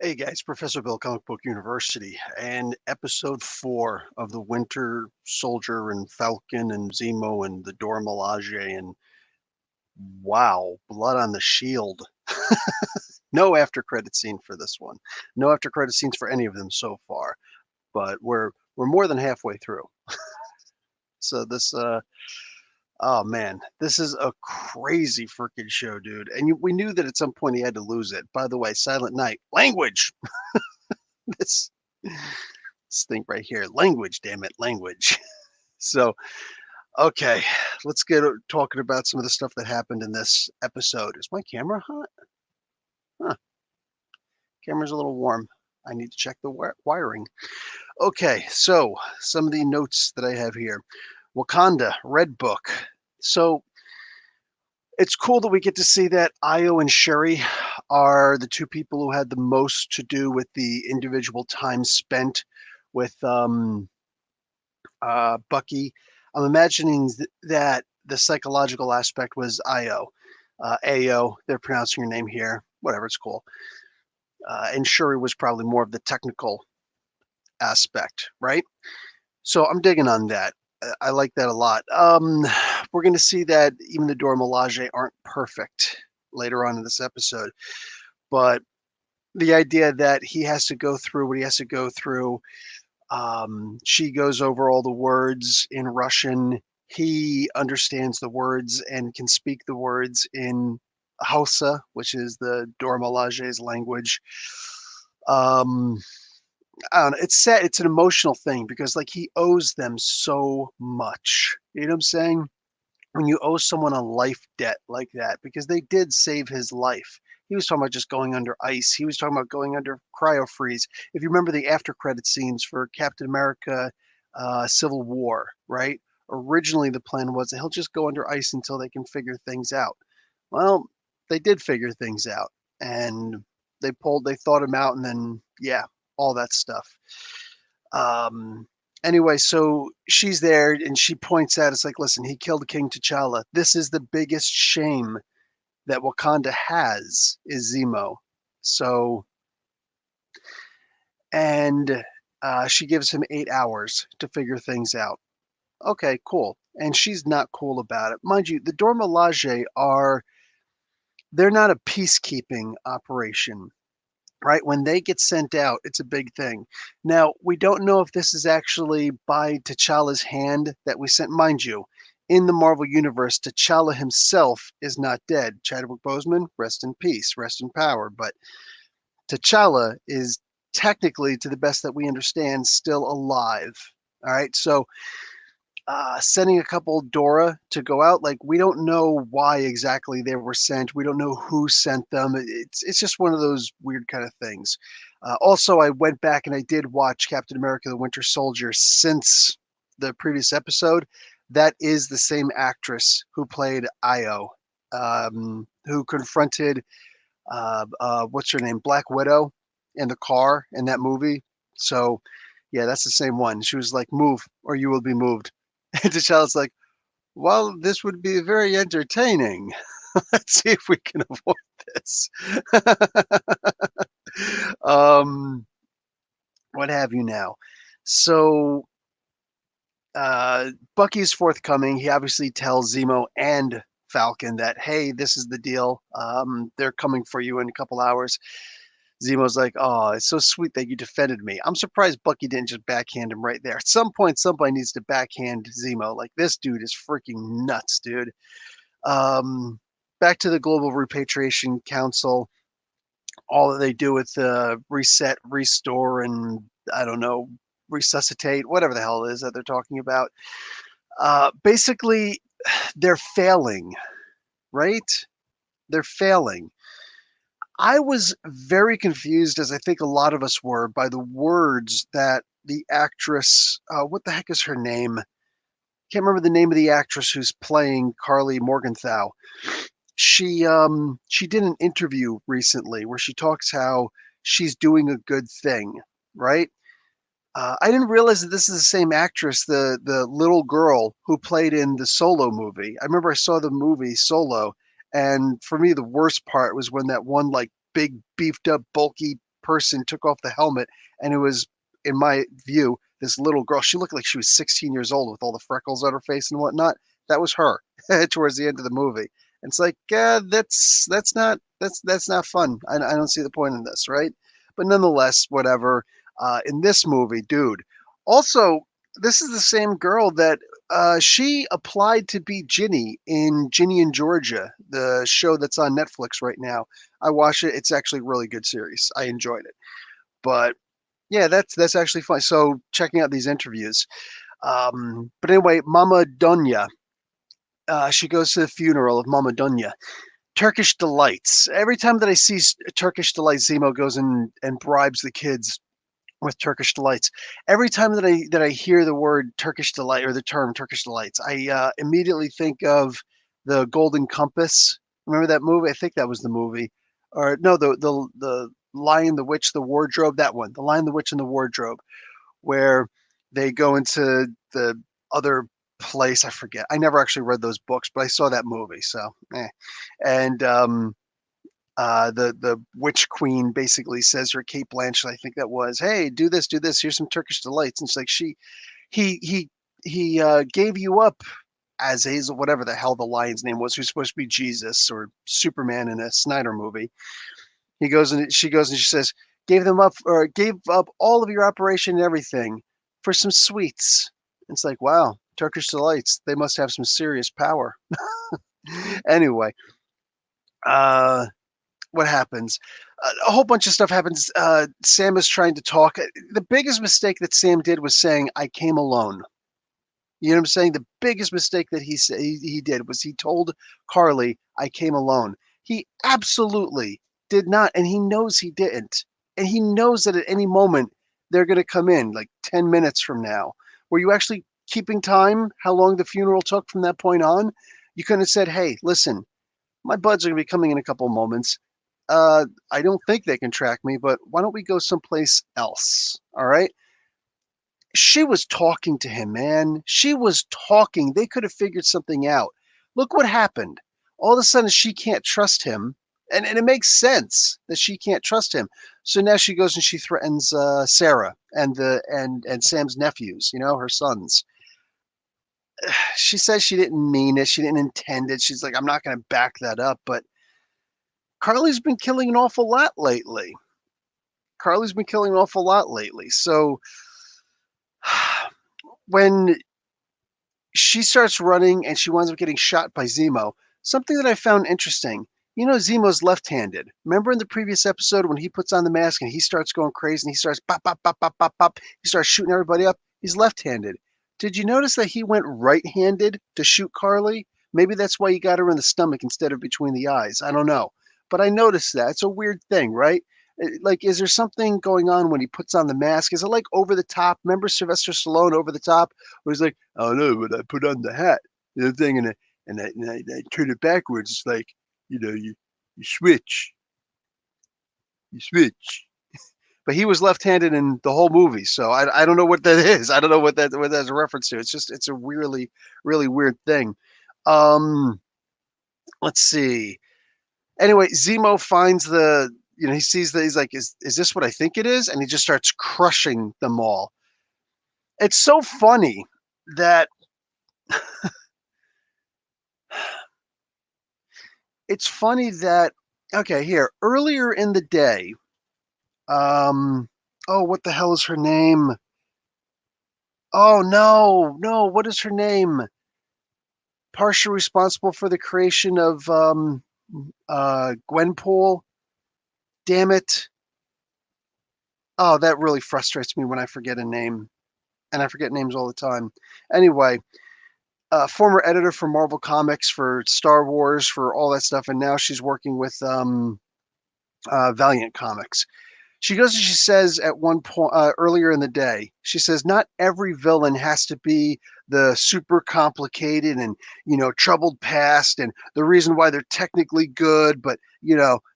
Hey guys, Professor Bill, Comic Book University, and episode 4 of the Winter Soldier and Falcon and Zemo and the Dora Milaje and wow, blood on the shield. No after credit scene for this one. No after credit scenes for any of them so far, but we're more than halfway through. So oh man, this is a crazy freaking show, dude. And we knew that at some point he had to lose it. By the way, Silent Night, language. this this thing right here, language, damn it, language. So, okay, let's get talking about some of the stuff that happened in this episode. Is my camera hot? Huh, camera's a little warm. I need to check the wiring. Okay, so some of the notes that I have here. Wakanda, Red Book. So it's cool that we get to see that Io and Shuri are the two people who had the most to do with the individual time spent with Bucky. I'm imagining that the psychological aspect was Io. Ao, they're pronouncing your name here. Whatever, it's cool. And Shuri was probably more of the technical aspect, right? So I'm digging on that. I like that a lot. We're going to see that even the Dora Milaje aren't perfect later on in this episode, but the idea that he has to go through what he has to go through. She goes over all the words in Russian. He understands the words and can speak the words in Hausa, which is the Dora Milaje's language. I don't know. It's sad. It's an emotional thing because like he owes them so much. You know what I'm saying? When you owe someone a life debt like that, because they did save his life. He was talking about just going under ice. He was talking about going under cryo freeze. If you remember the after credit scenes for Captain America Civil War, right? Originally, the plan was that he'll just go under ice until they can figure things out. Well, they did figure things out, and they thought him out, and then, yeah, all that stuff. Anyway, so she's there and she points out, it's like, listen, he killed King T'Challa. This is the biggest shame that Wakanda has is Zemo. So, and she gives him 8 hours to figure things out. Okay, cool. And she's not cool about it. Mind you, the Dora Milaje they're not a peacekeeping operation, right? When they get sent out, it's a big thing. Now, we don't know if this is actually by T'Challa's hand that we sent. Mind you, in the Marvel Universe, T'Challa himself is not dead. Chadwick Boseman, rest in peace, rest in power. But T'Challa is technically, to the best that we understand, still alive. All right, so sending a couple Dora to go out, like we don't know why exactly they were sent. We don't know who sent them. It's just one of those weird kind of things. Also, I went back and I did watch Captain America: The Winter Soldier since the previous episode. That is the same actress who played Io, who confronted what's her name, Black Widow, in the car in that movie. So, yeah, that's the same one. She was like, "Move, or you will be moved." And T'Challa's like, well, this would be very entertaining. Let's see if we can avoid this. um, what have you now? So Bucky's forthcoming. He obviously tells Zemo and Falcon that, hey, this is the deal. They're coming for you in a couple hours. Zemo's like, oh, it's so sweet that you defended me. I'm surprised Bucky didn't just backhand him right there. At some point, somebody needs to backhand Zemo. Like, this dude is freaking nuts, dude. Back to the Global Repatriation Council. All that they do with reset, restore, and I don't know, resuscitate, whatever the hell it is that they're talking about. Basically, they're failing, right? They're failing. I was very confused, as I think a lot of us were, by the words that the actress, what the heck is her name? Can't remember the name of the actress who's playing Carly Morgenthau. She did an interview recently where she talks how she's doing a good thing, right? I didn't realize that this is the same actress, the little girl who played in the Solo movie. I remember I saw the movie Solo, and for me the worst part was when that one like big beefed up bulky person took off the helmet, and it was, in my view, this little girl. She looked like she was 16 years old with all the freckles on her face and whatnot. That was her towards the end of the movie. And it's like, yeah, that's not fun. I don't see the point in this, right? But nonetheless, whatever. In this movie, dude. Also, this is the same girl that she applied to be Ginny in Ginny in Georgia, the show that's on Netflix right now. I watched it. It's actually a really good series. I enjoyed it. But yeah, that's actually fun. So checking out these interviews. But anyway, Mama Donya, she goes to the funeral of Mama Donya. Turkish delights. Every time that I see Turkish delights, Zemo goes and bribes the kids with Turkish delights. Every time that I hear the word Turkish delight or the term Turkish delights, I immediately think of the Golden Compass. Remember that movie? I think that was the movie, or no, the Lion, the Witch, the Wardrobe. That one, the Lion, the Witch, and the Wardrobe, where they go into the other place. I forget. I never actually read those books, but I saw that movie. So, and the witch queen basically says her Kate Blanchett, I think that was, hey, do this, do this. Here's some Turkish delights. And it's like he gave you up as Hazel, whatever the hell the lion's name was, who's supposed to be Jesus or Superman in a Snyder movie. He goes and she goes and she says, gave them up or gave up all of your operation and everything for some sweets. It's like, wow, Turkish delights. They must have some serious power. Anyway, uh, what happens? A whole bunch of stuff happens. Sam is trying to talk. The biggest mistake that Sam did was saying, "I came alone." You know what I'm saying? The biggest mistake that he did was he told Carly, "I came alone." He absolutely did not, and he knows he didn't. And he knows that at any moment they're going to come in, like 10 minutes from now. Were you actually keeping time? How long the funeral took from that point on? You couldn't have said, "Hey, listen, my buds are going to be coming in a couple moments. I don't think they can track me, but why don't we go someplace else?" All right. She was talking to him, man. She was talking. They could have figured something out. Look what happened. All of a sudden, she can't trust him. And it makes sense that she can't trust him. So now she goes and she threatens Sarah and Sam's nephews, her sons. She says she didn't mean it. She didn't intend it. She's like, I'm not going to back that up. But Carly's been killing an awful lot lately. So when she starts running and she winds up getting shot by Zemo, something that I found interesting. Zemo's left-handed. Remember in the previous episode when he puts on the mask and he starts going crazy and he starts pop, pop, pop, pop, pop, pop. He starts shooting everybody up. He's left-handed. Did you notice that he went right-handed to shoot Carly? Maybe that's why he got her in the stomach instead of between the eyes. I don't know. But I noticed that. It's a weird thing, right? Like, is there something going on when he puts on the mask? Is it like over the top? Remember Sylvester Stallone over the top? Where he's like, oh no, but I put on the hat, the thing, and I turn it backwards. It's like, you switch, you switch. But he was left-handed in the whole movie, so I don't know what that is. I don't know what that's a reference to. It's a really really weird thing. Um, let's see. Anyway, Zemo finds he sees that he's like, is this what I think it is? And he just starts crushing them all. It's so funny that okay, here earlier in the day, oh, what the hell is her name? Oh no, no, what is her name? Partially responsible for the creation of Gwenpool. Damn it. Oh, that really frustrates me when I forget a name. And I forget names all the time. Anyway, former editor for Marvel Comics, for Star Wars, for all that stuff, and now she's working with Valiant Comics. She goes and she says at one point earlier in the day, she says, not every villain has to be the super complicated and, troubled past and the reason why they're technically good, but,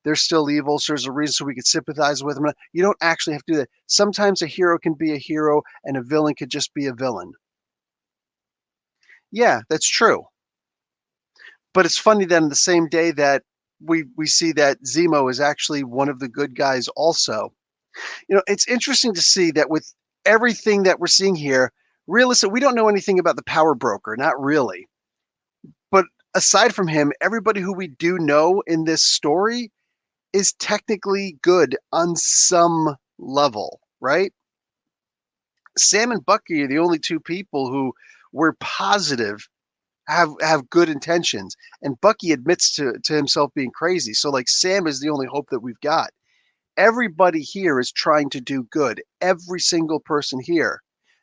they're still evil. So there's a reason so we could sympathize with them. You don't actually have to do that. Sometimes a hero can be a hero and a villain could just be a villain. Yeah, that's true. But it's funny that in the same day that we see that Zemo is actually one of the good guys also. It's interesting to see that with everything that we're seeing here, realistic, we don't know anything about the power broker, not really. But aside from him, everybody who we do know in this story is technically good on some level, right? Sam and Bucky are the only two people who we're positive have good intentions, and Bucky admits to himself being crazy. So like Sam is the only hope that we've got. Everybody here is trying to do good. Every single person here.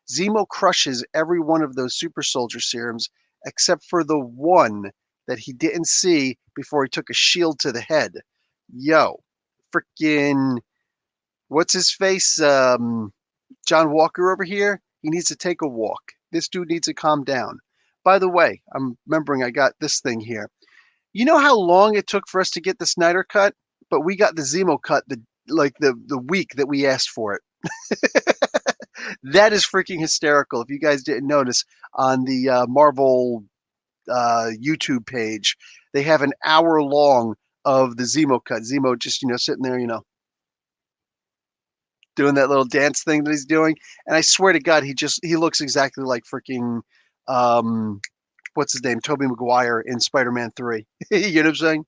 Zemo crushes every one of those super soldier serums except for the one that he didn't see before he took a shield to the head. Yo, freaking what's his face? John Walker over here. He needs to take a walk. This dude needs to calm down. By the way, I'm remembering I got this thing here. You know how long it took for us to get the Snyder cut, but we got the Zemo cut the week that we asked for it. That is freaking hysterical. If you guys didn't notice, on the Marvel YouTube page, they have an hour long of the Zemo cut. Zemo just sitting there, doing that little dance thing that he's doing. And I swear to God, he looks exactly like freaking um, what's his name, Tobey Maguire in Spider-Man 3. You know what I'm saying?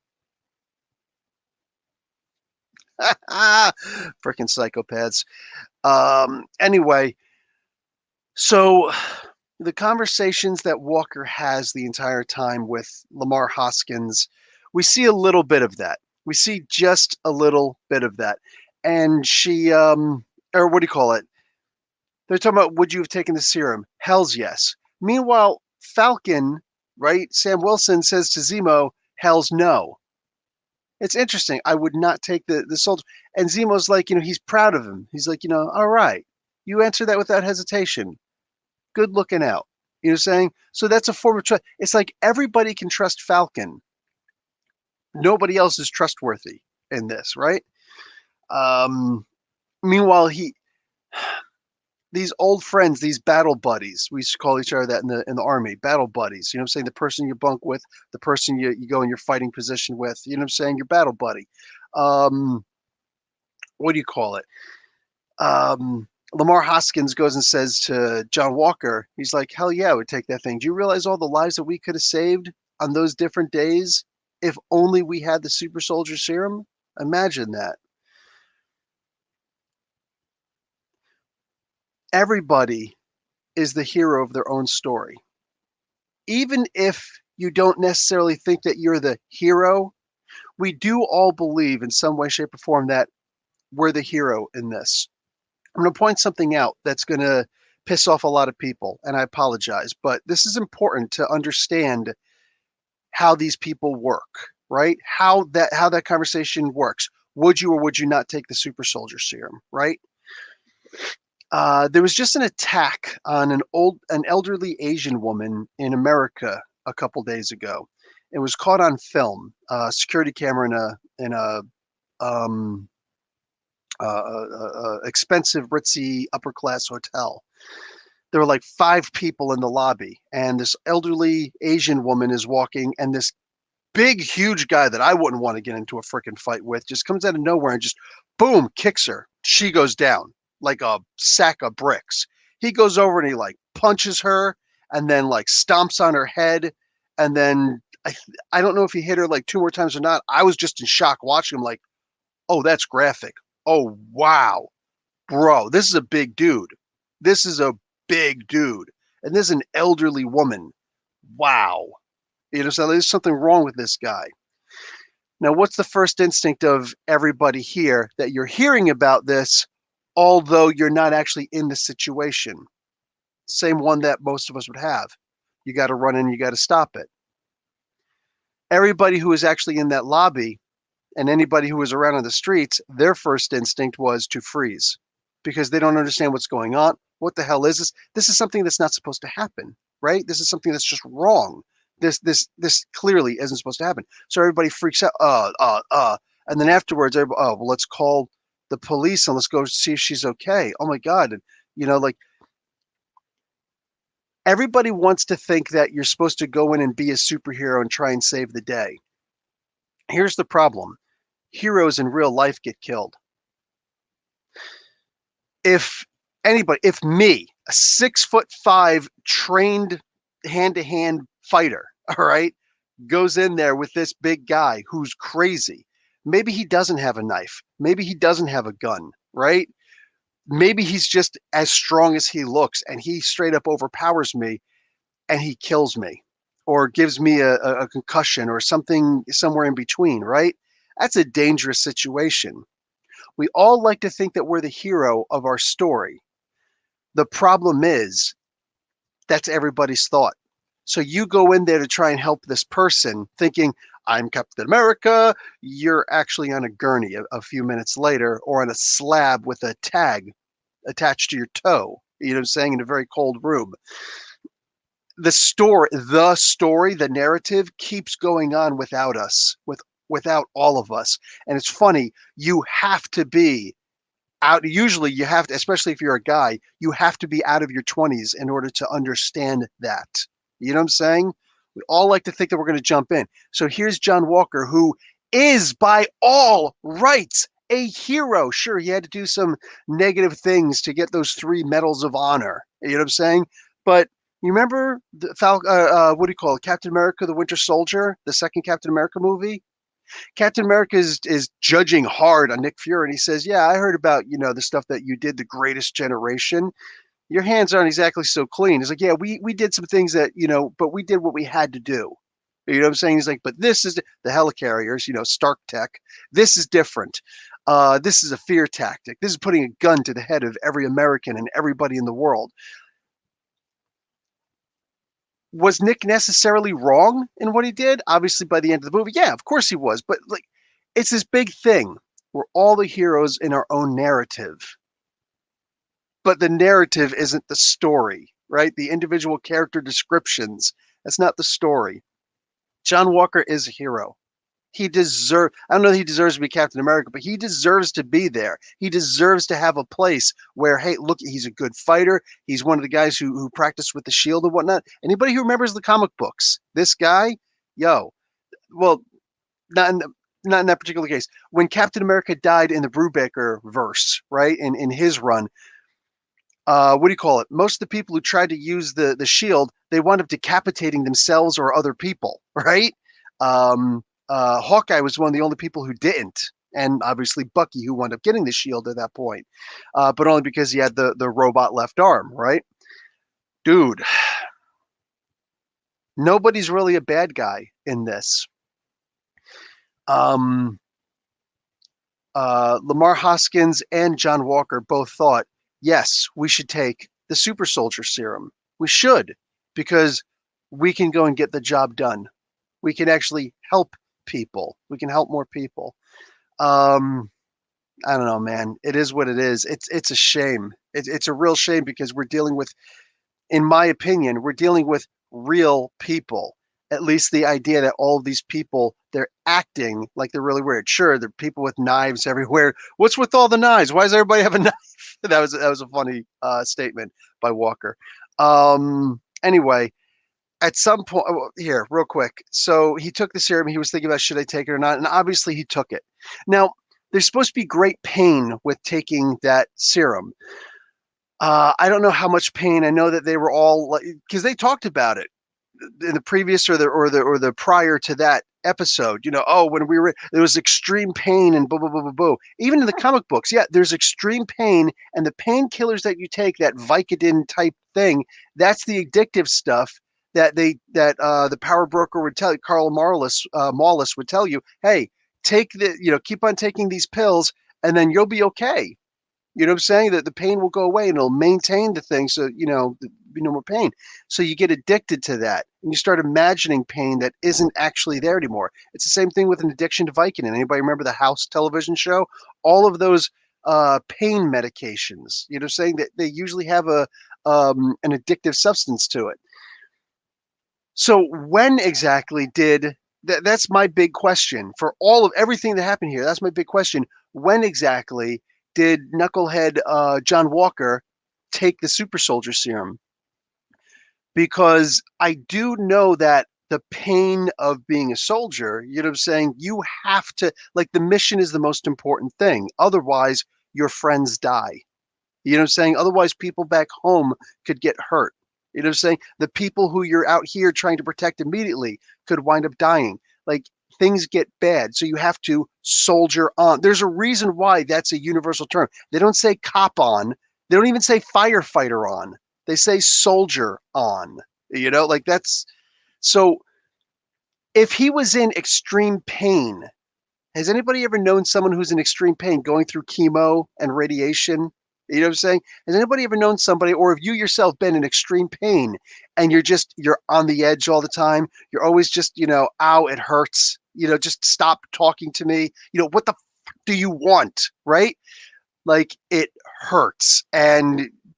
Freaking psychopaths. Anyway, so the conversations that Walker has the entire time with Lamar Hoskins, we see a little bit of that. We see just a little bit of that. And she, or what do you call it? They're talking about, would you have taken the serum? Hell's yes. Meanwhile, Falcon, right? Sam Wilson says to Zemo, hell's no. It's interesting. I would not take the soldier. And Zemo's like, he's proud of him. He's like, all right, you answer that without hesitation. Good looking out. You know what I'm saying? So that's a form of trust. It's like everybody can trust Falcon. Nobody else is trustworthy in this, right? Um, Meanwhile, these old friends, these battle buddies, we used to call each other that in the army, battle buddies. You know what I'm saying? The person you bunk with, the person you go in your fighting position with. You know what I'm saying? Your battle buddy. Um, what do you call it? Lamar Hoskins goes and says to John Walker, he's like, hell yeah, I would take that thing. Do you realize all the lives that we could have saved on those different days if only we had the super soldier serum? Imagine that. Everybody is the hero of their own story. Even if you don't necessarily think that you're the hero, we do all believe in some way, shape, or form that we're the hero in this. I'm going to point something out that's going to piss off a lot of people, and I apologize, but this is important to understand how these people work, right? How that conversation works. Would you or would you not take the super soldier serum, right? There was just an attack on an elderly Asian woman in America a couple days ago. It was caught on film, security camera in a um, expensive, ritzy, upper class hotel. There were like 5 people in the lobby, and this elderly Asian woman is walking, and this big, huge guy that I wouldn't want to get into a freaking fight with just comes out of nowhere and just boom, kicks her. She goes down like a sack of bricks. He goes over and he like punches her and then like stomps on her head. And then I don't know if he hit her like 2 more times or not. I was just in shock watching him like, oh, that's graphic. Oh, wow. Bro, this is a big dude. This is a big dude. And this is an elderly woman. Wow. So there's something wrong with this guy. Now, what's the first instinct of everybody here that you're hearing about this, although you're not actually in the situation? Same one that most of us would have. You got to run in, you got to stop it. Everybody who was actually in that lobby and anybody who was around on the streets, their first instinct was to freeze because they don't understand what's going on. What the hell is this? This is something that's not supposed to happen, right? This is something that's just wrong. This clearly isn't supposed to happen. So everybody freaks out. And then afterwards, well, let's call the police and let's go see if she's okay. Oh my God. And, like everybody wants to think that you're supposed to go in and be a superhero and try and save the day. Here's the problem. Heroes in real life get killed. If anybody, if me, a 6'5" trained hand-to-hand fighter, all right, goes in there with this big guy who's crazy. Maybe he doesn't have a knife. Maybe he doesn't have a gun, right? Maybe he's just as strong as he looks and he straight up overpowers me and he kills me or gives me a concussion or something somewhere in between, right? That's a dangerous situation. We all like to think that we're the hero of our story. The problem is that's everybody's thought. So you go in there to try and help this person thinking, I'm Captain America. You're actually on a gurney a few minutes later or on a slab with a tag attached to your toe. You know what I'm saying? In a very cold room. The narrative keeps going on without us, without all of us. And it's funny, you have to be out. Usually you have to, especially if you're a guy, you have to be out of your 20s in order to understand that. You know what I'm saying? We all like to think that we're going to jump in. So here's John Walker, who is by all rights a hero. Sure, he had to do some negative things to get those 3 medals of honor. You know what I'm saying? But you remember the what do you call it? Captain America, the Winter Soldier, the second Captain America movie? Captain America is judging hard on Nick Fury, and he says, "Yeah, I heard about the stuff that you did, the Greatest Generation. Your hands aren't exactly so clean." He's like, "Yeah, we did some things that but we did what we had to do." You know what I'm saying? He's like, "But this is the helicarriers, Stark Tech. This is different. This is a fear tactic. This is putting a gun to the head of every American and everybody in the world." Was Nick necessarily wrong in what he did? Obviously, by the end of the movie, yeah, of course he was. But like, it's this big thing. We're all the heroes in our own narrative, but the narrative isn't the story, right? The individual character descriptions. That's not the story. John Walker is a hero. I don't know that he deserves to be Captain America, but he deserves to be there. He deserves to have a place where, hey, look, he's a good fighter. He's one of the guys who practiced with the shield and whatnot. Anybody who remembers the comic books, this guy, yo, well, not in, not in that particular case. When Captain America died in the Brubaker verse, right, in his run, what do you call it? Most of the people who tried to use the shield, they wound up decapitating themselves or other people, right? Hawkeye was one of the only people who didn't, and obviously Bucky, who wound up getting the shield at that point, but only because he had the robot left arm, right? Dude, nobody's really a bad guy in this. Um, Lamar Hoskins and John Walker both thought, yes, we should take the super soldier serum. We should, because we can go and get the job done. We can actually help people. We can help more people. Um, I don't know, man. It is what it is. It's a shame. It's a real shame because we're dealing with, in my opinion, we're dealing with real people. At least the idea that all of these people, they're acting like they're really weird. Sure, they're people with knives everywhere. What's with all the knives? Why does everybody have a knife? That was a funny statement by Walker. Anyway, at some point, here, real quick. So he took the serum. He was thinking about should I take it or not, and obviously he took it. Now, there's supposed to be great pain with taking that serum. I don't know how much pain. I know that they were all because they talked about it in the previous or the prior to that episode. Oh, when we were there was extreme pain and blah blah blah blah blah. Even in the comic books, yeah, there's extreme pain, and the painkillers that you take, that Vicodin type thing, that's the addictive stuff that the power broker would tell you. Carl Marlis would tell you, hey, keep on taking these pills, and then you'll be okay. You know what I'm saying? That the pain will go away and it'll maintain the thing so, there'll be no more pain. So you get addicted to that and you start imagining pain that isn't actually there anymore. It's the same thing with an addiction to Vicodin. Anybody remember the House television show? All of those pain medications, saying that they usually have an addictive substance to it. So when exactly that's my big question for all of everything that happened here. That's my big question. When exactly did Knucklehead John Walker take the super soldier serum? Because I do know that the pain of being a soldier, you know what I'm saying? You have to, like, the mission is the most important thing. Otherwise, your friends die. You know what I'm saying? Otherwise, people back home could get hurt. You know what I'm saying? The people who you're out here trying to protect immediately could wind up dying. Like things get bad. So you have to soldier on. There's a reason why that's a universal term. They don't say cop on. They don't even say firefighter on. They say soldier on. You know, like that's so if he was in extreme pain, has anybody ever known someone who's in extreme pain going through chemo and radiation? You know what I'm saying? Has anybody ever known somebody, or have you yourself been in extreme pain and you're on the edge all the time? You're always just, ow, it hurts. Just stop talking to me. What the do you want? Right? Like it hurts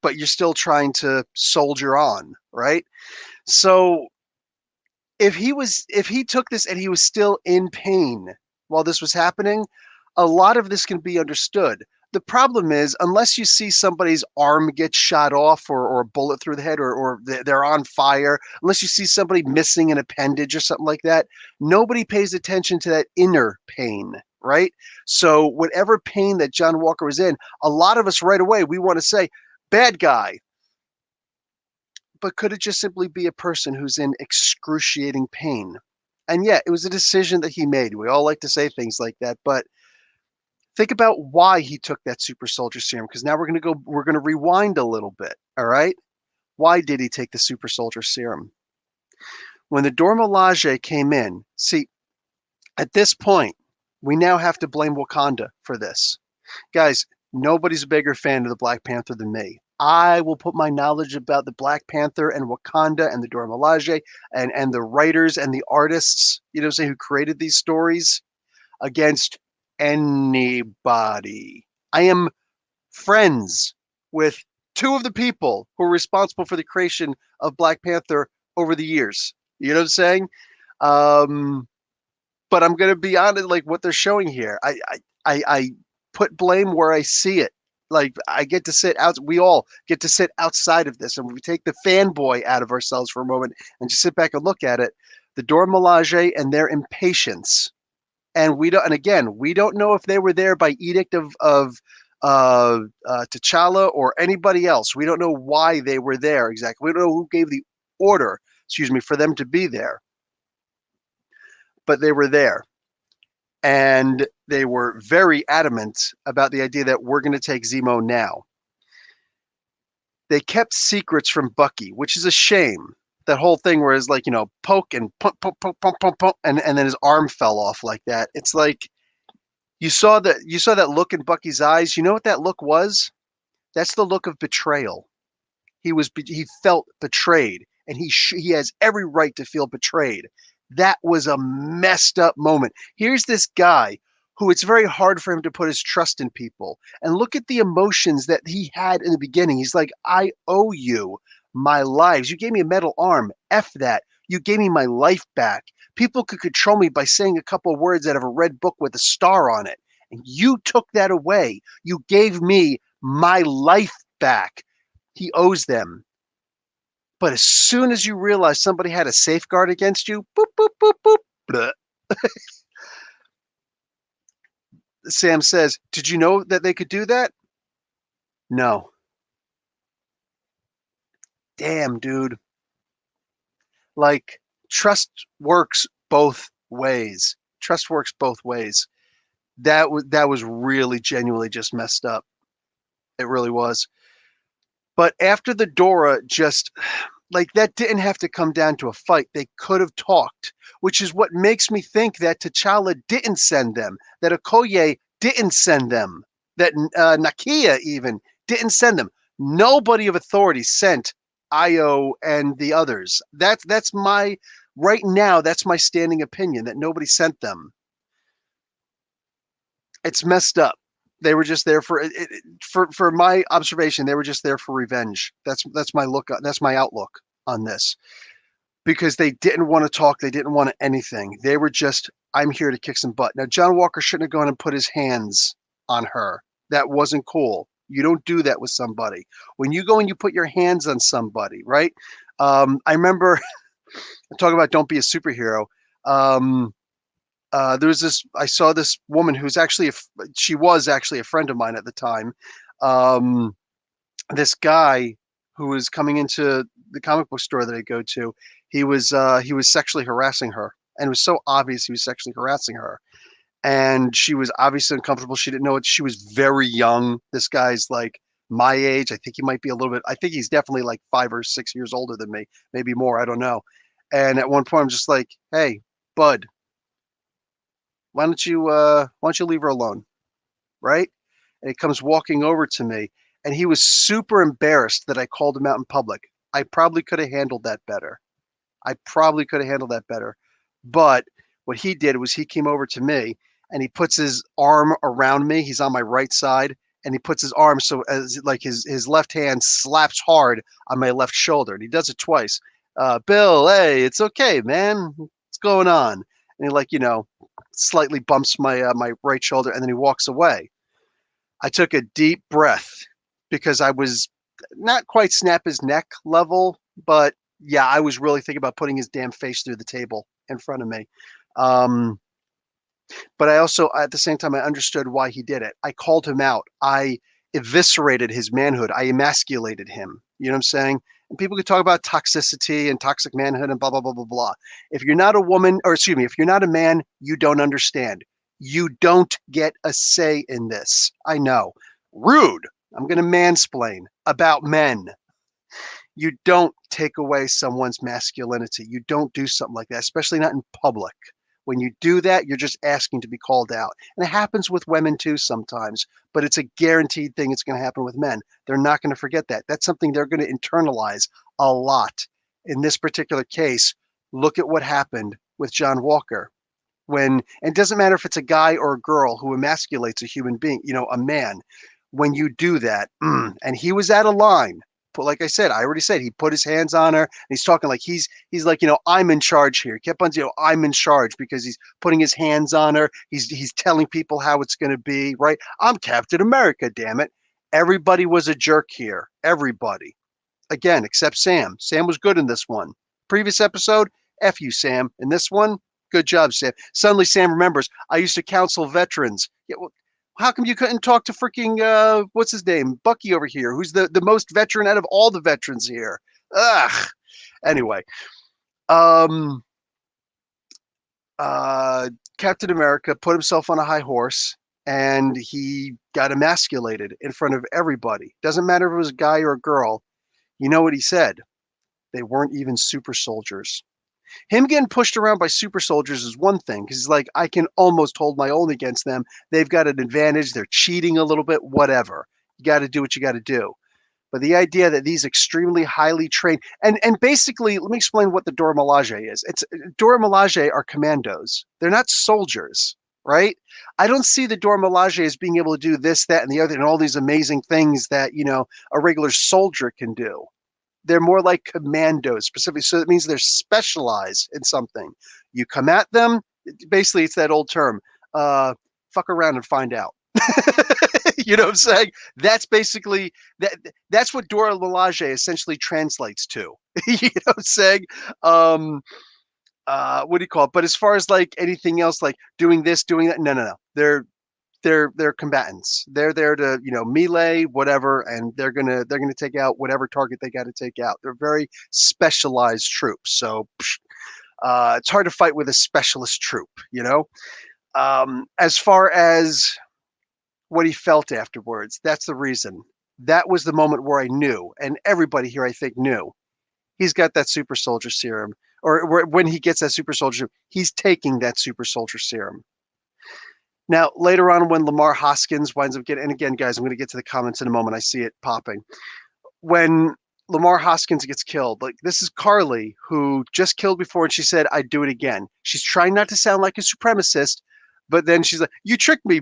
but you're still trying to soldier on, right? So if he took this and he was still in pain while this was happening, a lot of this can be understood. The problem is, unless you see somebody's arm get shot off or a bullet through the head or they're on fire, unless you see somebody missing an appendage or something like that, nobody pays attention to that inner pain, right? So whatever pain that John Walker was in, a lot of us right away, we want to say, bad guy, but could it just simply be a person who's in excruciating pain? And yeah, it was a decision that he made. We all like to say things like that, but think about why he took that super soldier serum. Because now we're going to rewind a little bit. All right. Why did he take the super soldier serum? When the Dora-Milaje came in, see, at this point, we now have to blame Wakanda for this. Guys, nobody's a bigger fan of the Black Panther than me. I will put my knowledge about the Black Panther and Wakanda and the Dora-Milaje and the writers and the artists, say who created these stories against anybody. I am friends with two of the people who are responsible for the creation of Black Panther over the years. You know what I'm saying? Um, but I'm going to be honest, like what they're showing here. I put blame where I see it. Like I get to sit out. We all get to sit outside of this, and we take the fanboy out of ourselves for a moment and just sit back and look at it. The Dora-Milaje and their impatience, and we don't. And again, we don't know if they were there by edict of T'Challa or anybody else. We don't know why they were there exactly. We don't know who gave the order. Excuse me, for them to be there, but they were there. And they were very adamant about the idea that we're going to take Zemo now. They kept secrets from Bucky, which is a shame. That whole thing where it's like, poke and pump, pump, pump, pump, pump, pump, and then his arm fell off like that. It's like you saw that look in Bucky's eyes. You know what that look was? That's the look of betrayal. He felt betrayed, and he has every right to feel betrayed. That was a messed up moment. Here's this guy who it's very hard for him to put his trust in people. And look at the emotions that he had in the beginning. He's like, I owe you my lives. You gave me a metal arm. F that. You gave me my life back. People could control me by saying a couple of words out of a red book with a star on it. And you took that away. You gave me my life back. He owes them. But as soon as you realize somebody had a safeguard against you, boop, boop, boop, boop, bleh. Sam says, did you know that they could do that? No. Damn, dude. Like, trust works both ways. Trust works both ways. That was really genuinely just messed up. It really was. But after the Dora just like that didn't have to come down to a fight. They could have talked, which is what makes me think that T'Challa didn't send them, that Okoye didn't send them, that Nakia even didn't send them. Nobody of authority sent Io and the others. That's my right now. That's my standing opinion that nobody sent them. It's messed up. They were just there for my observation. They were just there for revenge. That's my look. That's my outlook on this because they didn't want to talk. They didn't want anything. They were just, I'm here to kick some butt. Now, John Walker shouldn't have gone and put his hands on her. That wasn't cool. You don't do that with somebody. When you go and you put your hands on somebody, right? I remember talking about don't be a superhero. There was I saw this woman who's actually, she was actually a friend of mine at the time. this guy who was coming into the comic book store that I go to, he was sexually harassing her, and it was so obvious he was sexually harassing her, and she was obviously uncomfortable. She didn't know it. She was very young. This guy's like my age. I think he might be a little bit. I think he's definitely like 5 or 6 years older than me, maybe more. I don't know. And at one point, I'm just like, "Hey, bud, why don't you leave her alone?" Right? And he comes walking over to me, and he was super embarrassed that I called him out in public. I probably could have handled that better. I probably could have handled that better. But what he did was he came over to me and he puts his arm around me. He's on my right side, and he puts his arm so as like his left hand slaps hard on my left shoulder, and he does it twice. Bill, hey, it's okay, man. What's going on? And he like slightly bumps my right shoulder, and then he walks away. I took a deep breath because I was not quite snap his neck level, but yeah, I was really thinking about putting his damn face through the table in front of me. Um, but I also, at the same time, I understood why he did it. I called him out. I eviscerated his manhood. I emasculated him. You know what I'm saying? And people could talk about toxicity and toxic manhood and blah, blah, blah, blah, blah. If you're not a woman, or excuse me, if you're not a man, you don't understand. You don't get a say in this. I know. Rude. I'm going to mansplain about men. You don't take away someone's masculinity. You don't do something like that, especially not in public. When you do that, you're just asking to be called out. And it happens with women too sometimes, but it's a guaranteed thing it's going to happen with men. They're not going to forget that. That's something they're going to internalize a lot. In this particular case, look at what happened with John Walker. And it doesn't matter if it's a guy or a girl who emasculates a human being, a man. When you do that, and he was out of line, but like I said, I already said he put his hands on her. And he's talking like he's like I'm in charge here. He kept on I'm in charge because he's putting his hands on her. He's telling people how it's going to be. Right? I'm Captain America. Damn it! Everybody was a jerk here. Everybody. Again, except Sam. Sam was good in this one. Previous episode, F you, Sam. In this one, good job, Sam. Suddenly, Sam remembers, I used to counsel veterans. Yeah, well, how come you couldn't talk to freaking, what's his name? Bucky over here, who's the most veteran out of all the veterans here? Ugh. Anyway, um, uh, Captain America put himself on a high horse and he got emasculated in front of everybody. Doesn't matter if it was a guy or a girl. You know what he said? They weren't even super soldiers. Him getting pushed around by super soldiers is one thing because he's like, I can almost hold my own against them. They've got an advantage. They're cheating a little bit, whatever. You got to do what you got to do. But the idea that these extremely highly trained and basically, let me explain what the Dora Milaje is. It's Dora Milaje are commandos. They're not soldiers, right? I don't see the Dora Milaje as being able to do this, that, and the other, and all these amazing things that a regular soldier can do. They're more like commandos specifically. So that means they're specialized in something. You come at them, basically, it's that old term fuck around and find out. You know what I'm saying? That's basically that's what Dora Milaje essentially translates to. You know what I'm saying? What do you call it? But as far as like anything else, like doing this, doing that, no. They're combatants. They're there to melee whatever, and they're gonna take out whatever target they got to take out. They're very specialized troops, so it's hard to fight with a specialist troop. As far as what he felt afterwards, that's the reason. That was the moment where I knew, and everybody here I think knew he's got that super soldier serum, or when he gets that super soldier, he's taking that super soldier serum. Now, later on, when Lamar Hoskins winds up getting, and again, guys, I'm going to get to the comments in a moment. I see it popping. When Lamar Hoskins gets killed, like this is Carly, who just killed before, and she said, I'd do it again. She's trying not to sound like a supremacist, but then she's like, you tricked me,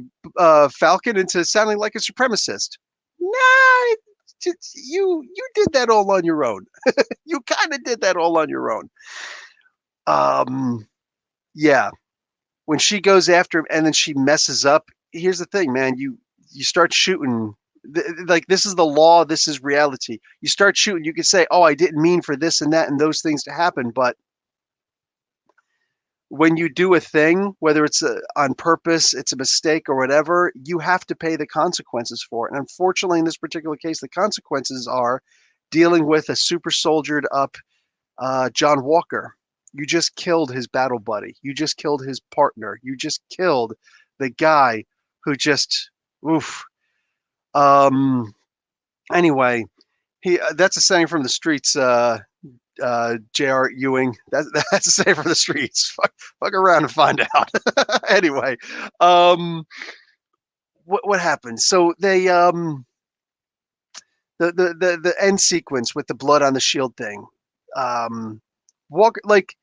Falcon, into sounding like a supremacist. Nah, you did that all on your own. You kind of did that all on your own. Yeah, when she goes after him and then she messes up, here's the thing, man. You start shooting. Like this is the law. This is reality. You start shooting. You can say, "Oh, I didn't mean for this and that and those things to happen," but when you do a thing, whether it's on purpose, it's a mistake or whatever, you have to pay the consequences for it. And unfortunately, in this particular case, the consequences are dealing with a super soldiered up John Walker. You just killed his battle buddy. You just killed his partner. You just killed the guy who just, oof. Anyway, that's a saying from the streets. J.R. Ewing. That's a saying from the streets. Fuck around and find out. Anyway, what happened? So they the end sequence with the blood on the shield thing. Walker, like,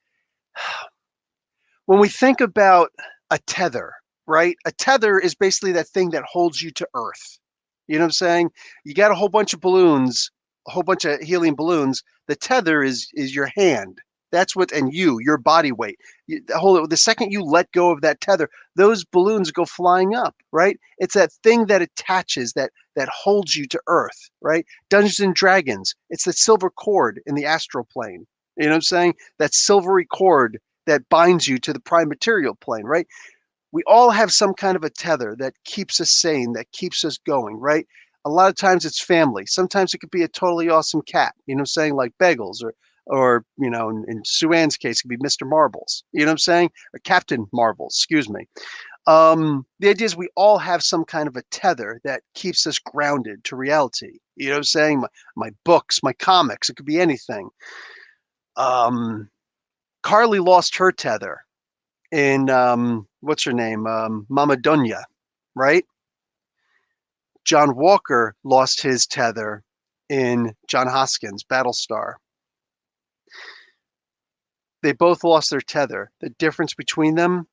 when we think about a tether, right? A tether is basically that thing that holds you to Earth. You know what I'm saying? You got a whole bunch of balloons, a whole bunch of helium balloons. The tether is your hand. That's what, and your body weight. The second you let go of that tether, those balloons go flying up, right? It's that thing that attaches, that holds you to Earth, right? Dungeons and Dragons, it's the silver cord in the astral plane. You know what I'm saying? That silvery cord that binds you to the prime material plane, right? We all have some kind of a tether that keeps us sane, that keeps us going, right? A lot of times it's family. Sometimes it could be a totally awesome cat, you know what I'm saying, like Bagels, or in Sue Ann's case, it could be Mr. Marbles, you know what I'm saying, or Captain Marbles, excuse me. The idea is we all have some kind of a tether that keeps us grounded to reality. You know what I'm saying? My books, my comics, it could be anything. Carly lost her tether in what's her name, Mama Dunya, right? John Walker lost his tether in John Hoskins, Battlestar. They both lost their tether. The difference between them,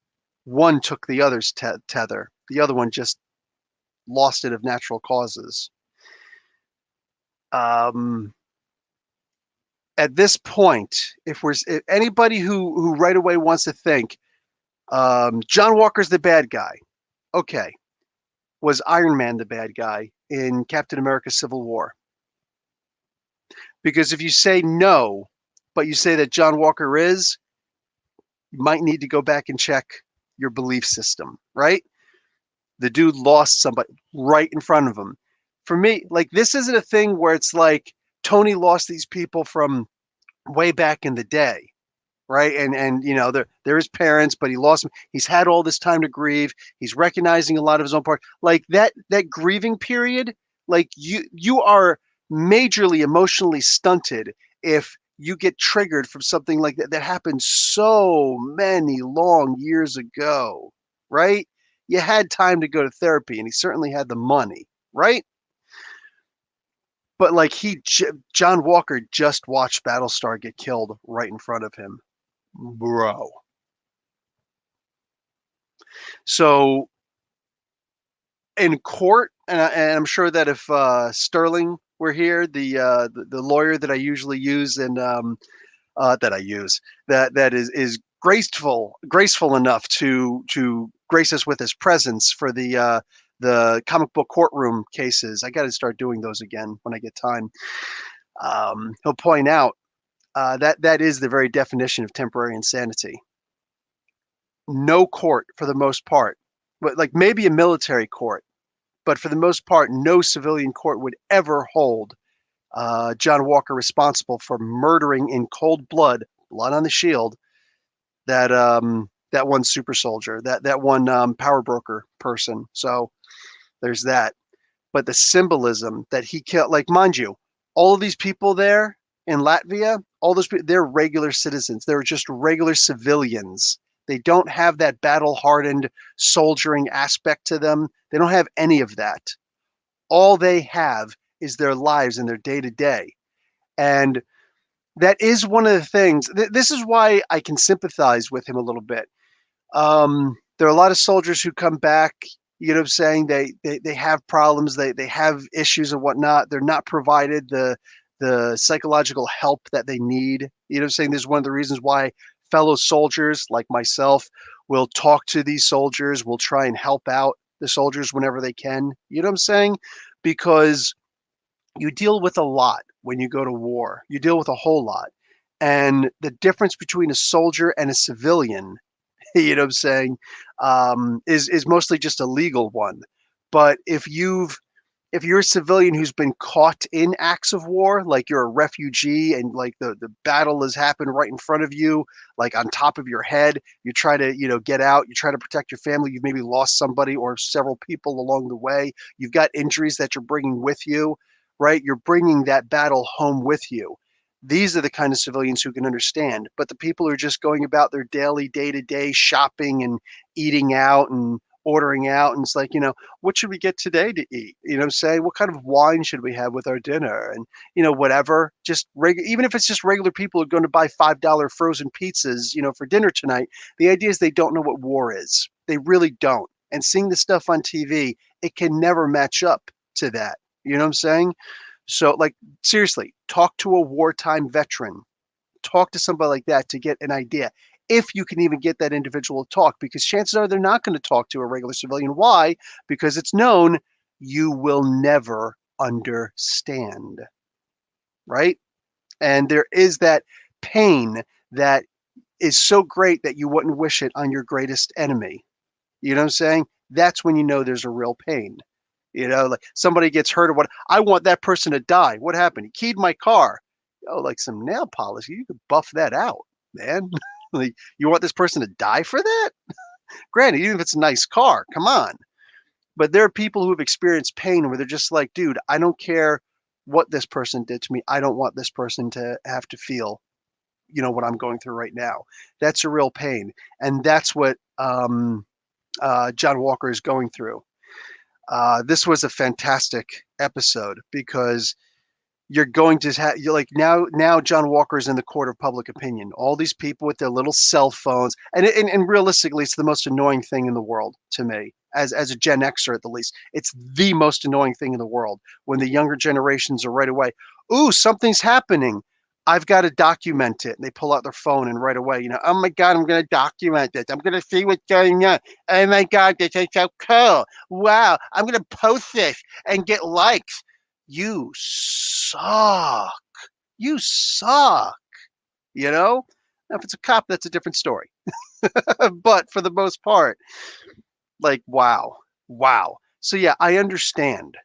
one took the other's tether. The other one just lost it of natural causes. At this point, if anybody who right away wants to think John Walker's the bad guy, okay, was Iron Man the bad guy in Captain America Civil War? Because if you say no, but you say that John Walker is, you might need to go back and check your belief system, right? The dude lost somebody right in front of him. For me, like, this isn't a thing where it's like Tony lost these people from way back in the day, right? And they're his parents, but he lost them. He's had all this time to grieve. He's recognizing a lot of his own part. Like that grieving period, like you are majorly emotionally stunted if you get triggered from something like that happened so many long years ago, right? You had time to go to therapy, and he certainly had the money, right? But like John Walker just watched Battlestar get killed right in front of him, bro. So in court, and I'm sure that if Sterling were here, the lawyer that I usually use and that is graceful enough to grace us with his presence for the comic book courtroom cases. I got to start doing those again when I get time. He'll point out that is the very definition of temporary insanity. No court, for the most part, but like maybe a military court, but for the most part, no civilian court would ever hold John Walker responsible for murdering in cold blood on the shield, that one super soldier, that one power broker person. So there's that. But the symbolism that he killed, like, mind you, all of these people there in Latvia, all those people, they're regular citizens. They're just regular civilians. They don't have that battle-hardened soldiering aspect to them. They don't have any of that. All they have is their lives and their day-to-day. And that is one of the things. This is why I can sympathize with him a little bit. There are a lot of soldiers who come back, you know what I'm saying? They have problems, they have issues and whatnot. They're not provided the psychological help that they need. You know what I'm saying? This is one of the reasons why fellow soldiers like myself will talk to these soldiers, will try and help out the soldiers whenever they can. You know what I'm saying? Because you deal with a lot when you go to war. You deal with a whole lot. And the difference between a soldier and a civilian you know what I'm saying, is mostly just a legal one. But if you're a civilian who's been caught in acts of war, like you're a refugee and like the battle has happened right in front of you, like on top of your head, you try to, get out, you try to protect your family, you've maybe lost somebody or several people along the way, you've got injuries that you're bringing with you, right? You're bringing that battle home with you. These are the kind of civilians who can understand. But the people who are just going about their daily day-to-day shopping and eating out and ordering out, and it's like, what should we get today to eat? Say, what kind of wine should we have with our dinner? And, whatever, just even if it's just regular people who are going to buy $5 frozen pizzas, for dinner tonight, the idea is they don't know what war is. They really don't. And seeing the stuff on TV, it can never match up to that. You know what I'm saying? So, like, seriously, talk to a wartime veteran, talk to somebody like that to get an idea. If you can even get that individual to talk, because chances are they're not going to talk to a regular civilian. Why? Because it's known you will never understand, right? And there is that pain that is so great that you wouldn't wish it on your greatest enemy. You know what I'm saying? That's when you know there's a real pain. Like somebody gets hurt or what. I want that person to die. What happened? He keyed my car. Oh, like some nail polish. You could buff that out, man. Like, you want this person to die for that? Granted, even if it's a nice car, come on. But there are people who have experienced pain where they're just like, dude, I don't care what this person did to me. I don't want this person to have to feel, what I'm going through right now. That's a real pain. And that's what John Walker is going through. This was a fantastic episode because you're going to have, you're like, now John Walker's in the court of public opinion. All these people with their little cell phones, and realistically, it's the most annoying thing in the world to me. As a Gen Xer, at the least, it's the most annoying thing in the world when the younger generations are right away. Ooh, something's happening. I've got to document it. And they pull out their phone and right away, oh my God, I'm going to document it. I'm going to see what's going on. Oh my God, this is so cool. Wow, I'm going to post this and get likes. You suck. You suck. Now, if it's a cop, that's a different story. But for the most part, like, wow. Wow. So, yeah, I understand.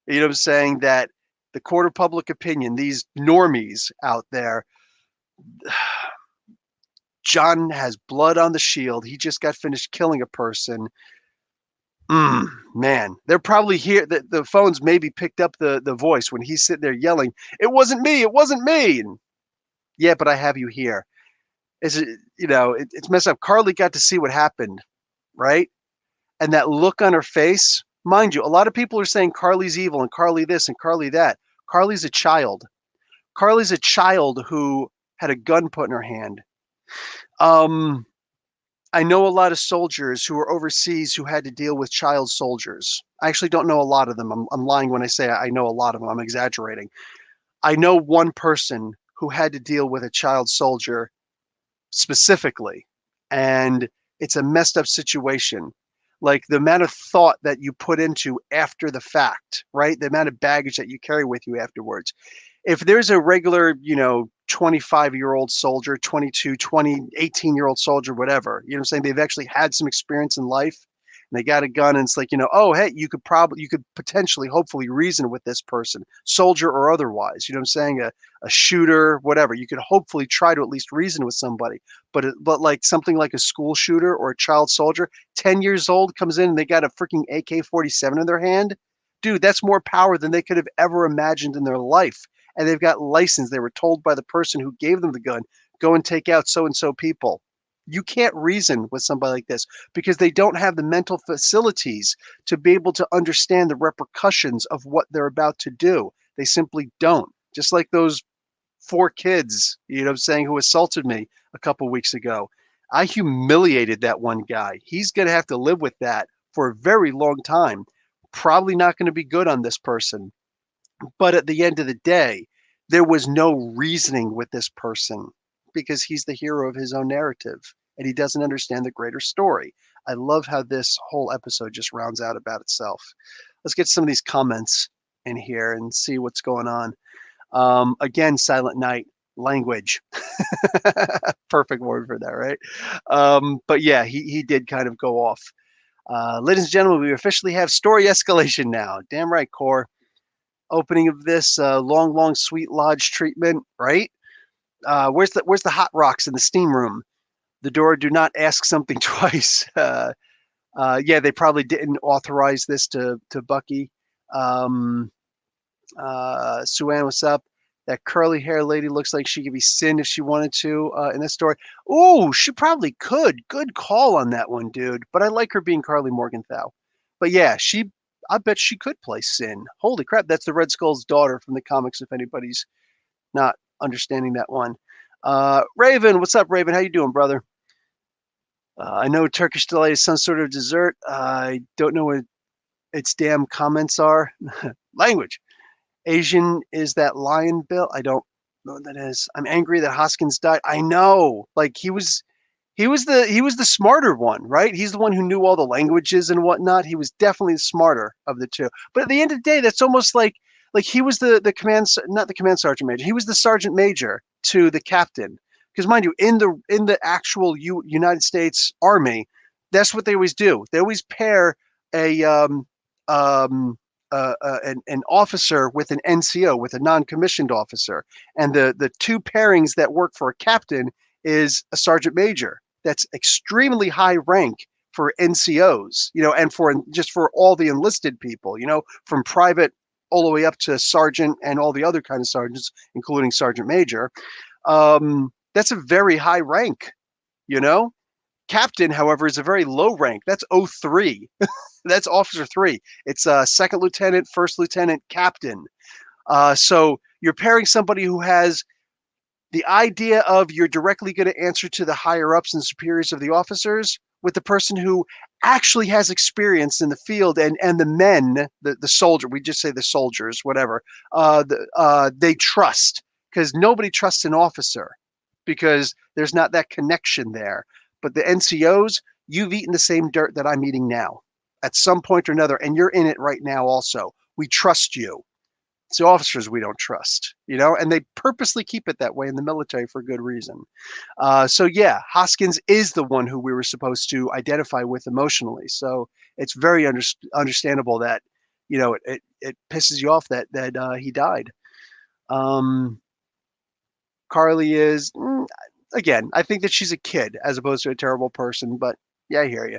You know what I'm saying? That the court of public opinion, these normies out there, John has blood on the shield. He just got finished killing a person. Man, they're probably here. The phones maybe picked up the voice when he's sitting there yelling, "It wasn't me! It wasn't me!" And, yeah, but I have you here. It's messed up. Carly got to see what happened, right? And that look on her face, mind you, a lot of people are saying Carly's evil and Carly this and Carly that. Carly's a child. Carly's a child who had a gun put in her hand. I know a lot of soldiers who were overseas who had to deal with child soldiers. I actually don't know a lot of them. I'm lying when I say I know a lot of them. I'm exaggerating. I know one person who had to deal with a child soldier specifically, and it's a messed up situation. Like the amount of thought that you put into after the fact, right? The amount of baggage that you carry with you afterwards. If there's a regular, 25-year-old soldier, 22, 20, 18-year-old soldier, whatever, I'm saying, they've actually had some experience in life and they got a gun, and it's like, oh, hey, you could potentially, hopefully reason with this person, soldier or otherwise, I'm saying, a shooter, whatever, you could hopefully try to at least reason with somebody. But like something like a school shooter or a child soldier, 10 years old, comes in and they got a freaking AK-47 in their hand. Dude, that's more power than they could have ever imagined in their life. And they've got license. They were told by the person who gave them the gun, go and take out so and so people. You can't reason with somebody like this because they don't have the mental facilities to be able to understand the repercussions of what they're about to do. They simply don't. Just like those 4 kids, I'm saying, who assaulted me a couple weeks ago. I humiliated that one guy. He's going to have to live with that for a very long time. Probably not going to be good on this person. But at the end of the day, there was no reasoning with this person because he's the hero of his own narrative and he doesn't understand the greater story. I love how this whole episode just rounds out about itself. Let's get some of these comments in here and see what's going on. Again, Silent Night. Language. Perfect word for that, right? But yeah, he did kind of go off. Ladies and gentlemen, we officially have story escalation now. Damn right, Core. Opening of this long sweet lodge treatment, right? Where's the hot rocks in the steam room? The Dora do not ask something twice. Yeah, they probably didn't authorize this to Bucky. Suan, what's up? That curly hair lady looks like she could be Sin if she wanted to in this story. Oh, she probably could. Good call on that one, dude. But I like her being Carly Morgenthau. But yeah, I bet she could play Sin. Holy crap, that's the Red Skull's daughter from the comics. If anybody's not understanding that one. Raven, what's up, Raven? How you doing, brother? I know Turkish delight is some sort of dessert. I don't know what its damn comments are. Language. Asian is that lion bill? I don't know what that is. I'm angry that Hoskins died. I know. Like he was the smarter one, right? He's the one who knew all the languages and whatnot. He was definitely the smarter of the two. But at the end of the day, that's almost like he was the command, not the command sergeant major. He was the sergeant major to the captain. Because mind you, in the actual United States Army, that's what they always do. They always pair a um, an officer with an NCO, with a non-commissioned officer, and the two pairings that work for a captain is a sergeant major. That's extremely high rank for NCOs, and for just for all the enlisted people, from private all the way up to sergeant and all the other kind of sergeants, including sergeant major. That's a very high rank, you know. Captain, however, is a very low rank. That's 03. That's officer 3. It's second lieutenant, first lieutenant, captain. So you're pairing somebody who has the idea of you're directly going to answer to the higher ups and superiors of the officers with the person who actually has experience in the field, and the men, the soldier, we just say the soldiers, whatever, they trust, because nobody trusts an officer because there's not that connection there. But the NCOs, you've eaten the same dirt that I'm eating now at some point or another, and you're in it right now also. We trust you. It's the officers we don't trust, and they purposely keep it that way in the military for good reason. So yeah, Hoskins is the one who we were supposed to identify with emotionally. So it's very understandable that, it pisses you off that he died. Carly is, again, I think that she's a kid as opposed to a terrible person, but yeah, I hear you.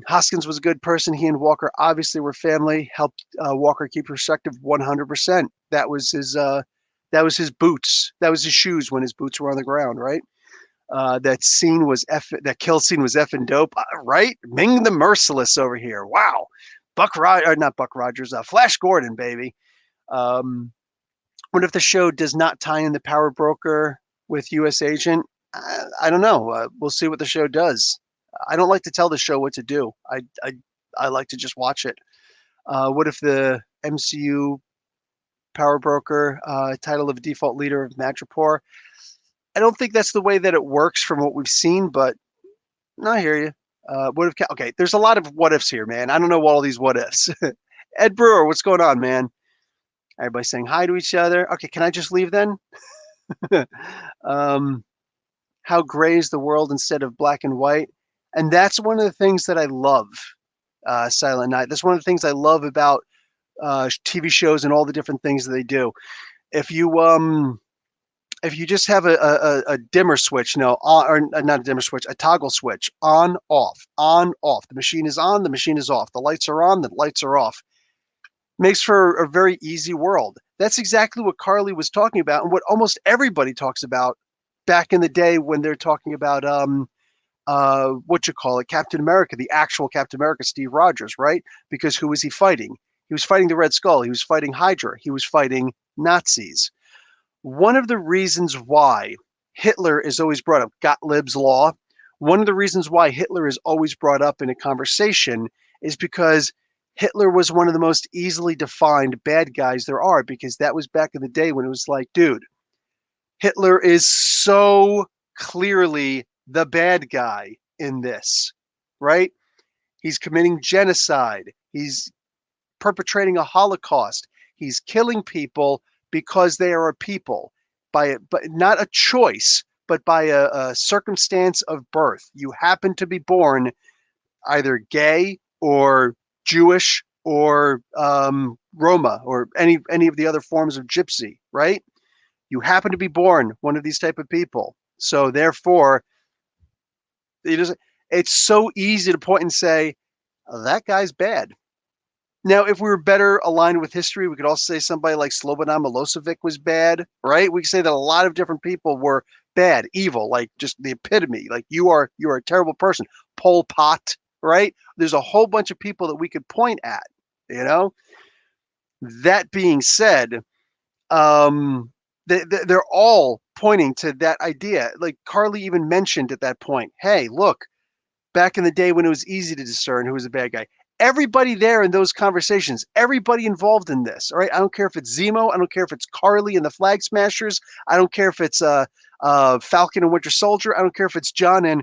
Hoskins was a good person. He and Walker obviously were family. Helped Walker keep perspective 100%. That was his boots. That was his shoes when his boots were on the ground, right? That kill scene was effing dope, right? Ming the Merciless over here. Wow. Not Buck Rogers, Flash Gordon, baby. What if the show does not tie in the power broker with U.S. Agent? I don't know. We'll see what the show does. I don't like to tell the show what to do. I like to just watch it. What if the MCU power broker title of default leader of Madripoor? I don't think that's the way that it works from what we've seen, but no, I hear you. What if? Okay, there's a lot of what ifs here, man. I don't know all these what ifs. Ed Brewer, what's going on, man? Everybody saying hi to each other. Okay, can I just leave then? How gray is the world instead of black and white? And that's one of the things that I love, Silent Night. That's one of the things I love about TV shows and all the different things that they do. If you just have a dimmer switch, or not a dimmer switch, a toggle switch, on, off, on, off. The machine is on, the machine is off. The lights are on, the lights are off. Makes for a very easy world. That's exactly what Carly was talking about, and what almost everybody talks about back in the day when they're talking about Captain America, the actual Captain America, Steve Rogers, right? Because who was he fighting? He was fighting the Red Skull. He was fighting Hydra. He was fighting Nazis. One of the reasons why Hitler is always brought up, Gottlieb's Law, one of the reasons why Hitler is always brought up in a conversation is because Hitler was one of the most easily defined bad guys there are, because that was back in the day when it was like, dude, Hitler is so clearly the bad guy in this, right? He's committing genocide. He's perpetrating a Holocaust. He's killing people because they are a people. but not a choice, but by a circumstance of birth. You happen to be born either gay or Jewish or Roma or any of the other forms of gypsy, right? You happen to be born one of these type of people. So therefore, it's so easy to point and say, oh, that guy's bad. Now, if we were better aligned with history, we could also say somebody like Slobodan Milosevic was bad, right? We could say that a lot of different people were bad, evil, like just the epitome. Like you are a terrible person. Pol Pot, right? There's a whole bunch of people that we could point at, you know? That being said, they're all pointing to that idea. Like Carly even mentioned at that point, hey, look, back in the day when it was easy to discern who was a bad guy. Everybody there in those conversations, everybody involved in this, all right? I don't care if it's Zemo. I don't care if it's Carly and the Flag Smashers. I don't care if it's Falcon and Winter Soldier. I don't care if it's John and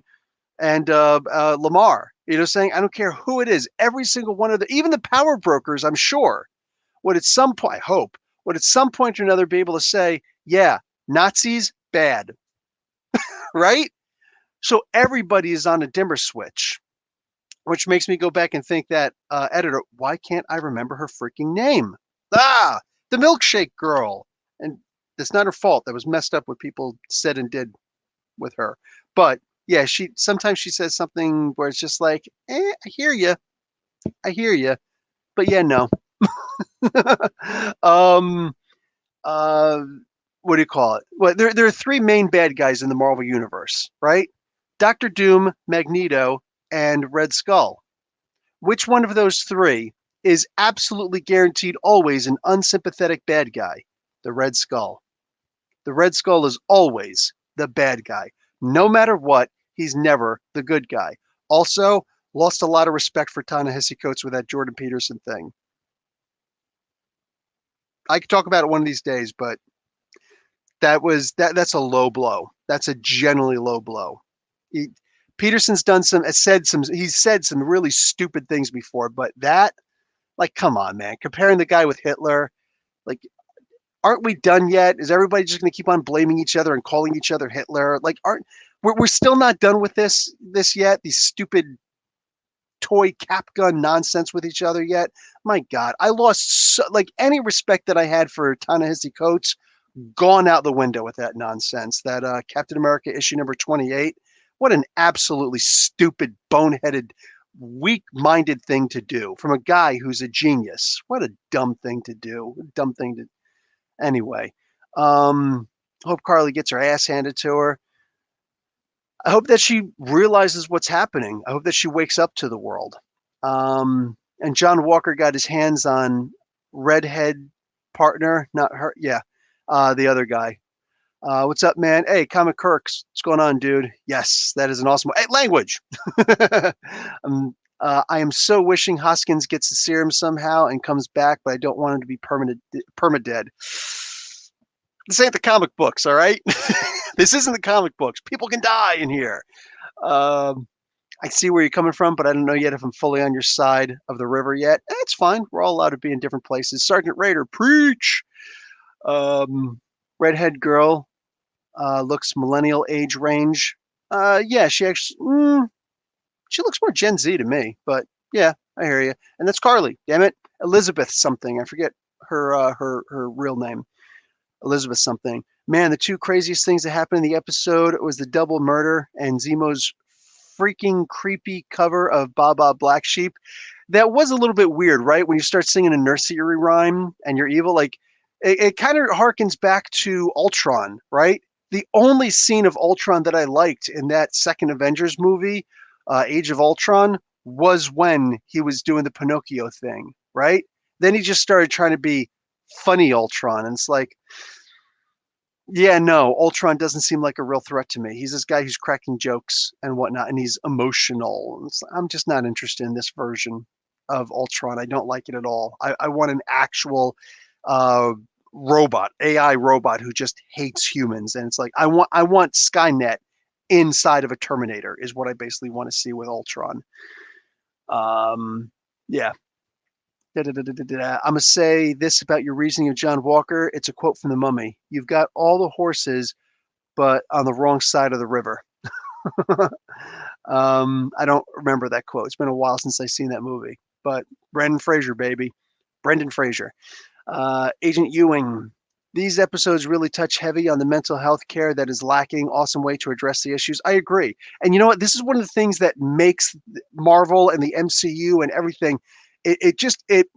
Lamar. You know what I'm saying? I don't care who it is. Every single one of even the power brokers, I'm sure, would at some point, I hope, would at some point or another be able to say, yeah, Nazis, bad, right? So everybody is on a dimmer switch, which makes me go back and think that editor, why can't I remember her freaking name? Ah, the milkshake girl. And it's not her fault. That was messed up what people said and did with her. But yeah, sometimes she says something where it's just like, I hear you. I hear you. But yeah, no. um, uh, what do you call it? Well, there are three main bad guys in the Marvel universe, right? Doctor Doom, Magneto, and Red Skull. Which one of those three is absolutely guaranteed always an unsympathetic bad guy? The Red Skull. The Red Skull is always the bad guy. No matter what, he's never the good guy. Also, lost a lot of respect for Ta-Nehisi Coates with that Jordan Peterson thing. I could talk about it one of these days, but that's a low blow. That's a generally low blow. He, Peterson's he's said some really stupid things before, but that, like, come on, man, comparing the guy with Hitler, like, aren't we done yet? Is everybody just going to keep on blaming each other and calling each other Hitler? Like, we're still not done with this yet? These stupid toy cap gun nonsense with each other yet? My God, I lost like any respect that I had for Ta-Nehisi Coates, gone out the window with that nonsense. That Captain America issue number 28. What an absolutely stupid, boneheaded, weak-minded thing to do from a guy who's a genius. What a dumb thing to do. Dumb thing to. Anyway, hope Carly gets her ass handed to her. I hope that she realizes what's happening. I hope that she wakes up to the world. And John Walker got his hands on redhead partner, not her. Yeah, the other guy. What's up, man? Hey, Comic Kirks. What's going on, dude? Yes, that is an awesome. Hey, language. I am so wishing Hoskins gets the serum somehow and comes back, but I don't want him to be permadead. This ain't the comic books, all right? This isn't the comic books. People can die in here. I see where you're coming from, but I don't know yet if I'm fully on your side of the river yet. It's fine. We're all allowed to be in different places. Sergeant Raider, preach. Redhead girl looks millennial age range. Yeah, she actually, she looks more Gen Z to me, but yeah, I hear you. And that's Carly. Damn it, Elizabeth something. I forget her real name. Elizabeth something. Man, the two craziest things that happened in the episode was the double murder and Zemo's freaking creepy cover of Baba Black Sheep. That was a little bit weird, right? When you start singing a nursery rhyme and you're evil, like it kind of harkens back to Ultron, right? The only scene of Ultron that I liked in that second Avengers movie, Age of Ultron, was when he was doing the Pinocchio thing, right? Then he just started trying to be funny Ultron, and it's like, yeah, no, Ultron doesn't seem like a real threat to me. He's this guy who's cracking jokes and whatnot, and he's emotional. I'm just not interested in this version of Ultron. I don't like it at all. I want an actual uh, robot, AI robot who just hates humans. And it's like I want Skynet inside of a Terminator is what I basically want to see with Ultron. Yeah, I'm gonna say this about your reasoning of John Walker. It's a quote from The Mummy. You've got all the horses, but on the wrong side of the river. I don't remember that quote. It's been a while since I've seen that movie. But Brendan Fraser, baby. Brendan Fraser. Agent Ewing. These episodes really touch heavy on the mental health care that is lacking. Awesome way to address the issues. I agree. And you know what? This is one of the things that makes Marvel and the MCU and everything. It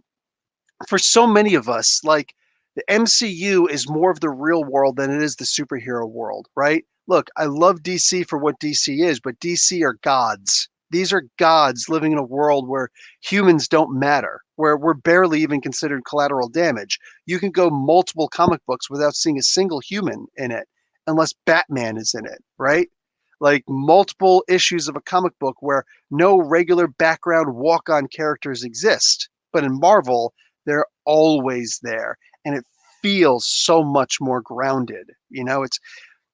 for so many of us, like the MCU is more of the real world than it is the superhero world, right? Look, I love DC for what DC is, but DC are gods. These are gods living in a world where humans don't matter, where we're barely even considered collateral damage. You can go multiple comic books without seeing a single human in it, unless Batman is in it, right? Like multiple issues of a comic book where no regular background walk on characters exist. But in Marvel, they're always there. And it feels so much more grounded. It's